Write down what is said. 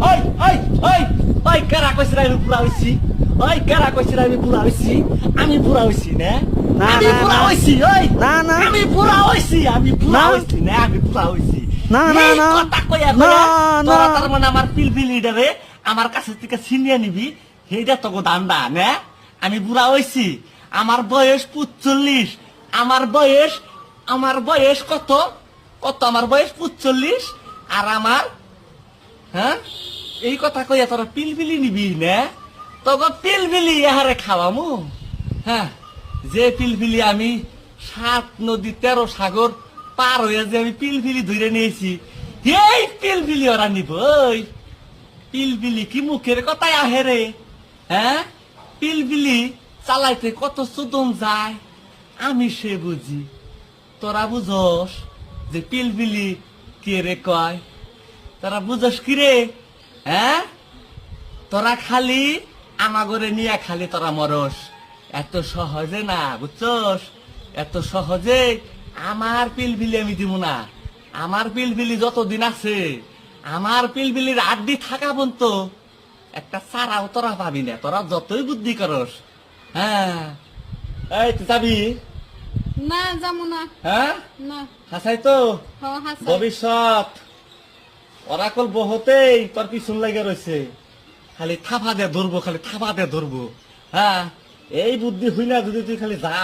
ওই ওই ওই ওই কারা কইছিস আমি পুরা হইছি ওই কারা কইছিস আমি পুরা হইছি আমি পুরা হইছি না না, আমি না, পুরা না। হইছি ওই না, না। আমি পুরা হইছি আমি পুরা না। হইছি না আমি পুরা হইছি না, না, এই না। কথা কইয়া না, কইয়া না। তোরা তার মানে আমার পিলপিলিটারে আমার কাছে থেকে ছিনিয়ে নিবি সেইটা তোকে দান্দা না আমি বুড়া হইছি আমার বয়স 45 আমার বয়স কত কত আমার বয়স 45 আর আমার হ্যাঁ এই কথা কইয়া তোরা পিলপিলি নিবি না তোকে পিলপিলি এহারে খাওয়ামু হ্যাঁ যে পিলপিলি আমি 7 নদী 13 সাগর পার হয়ে যে আমি পিলপিলি ধরে নিয়েছি এই পিলপিলি ওরা নিব ওই পিলপিলি কি মুখের কথাই আহে রে হ্যাঁ পিলপিলি চালাইতে কত সুদন যায় আমি সে বুঝি তোরা বুঝস যে পিলপিলি কে রে কয় তোরা বুঝস কি রে হ্যাঁ তোরা খালি আমাগরে নিয়ে খালি তোরা মরস এত সহজে না বুঝছস এত সহজে আমার পিলপিলি আমি দিব না আমার পিলপিলি যতদিন আছে আমার পিলপিলির আড্ডি থাকা পর্যন্ত একটা সারাও তোরা পাবি না তোরা যতই বুদ্ধি করস হ্যাঁ এই তুই যাবি না যাবো না হ্যাঁ না হাসাই তো হ হাসাই ভবিষ্যৎ ওরাকল বহুতেই তোর পিছন লাগে রয়েছে খালি থাপা দিয়ে ধরবো খালি থাপা দিয়ে ধরবো হ্যাঁ এই বুদ্ধি হই না যদি তুই খালি যা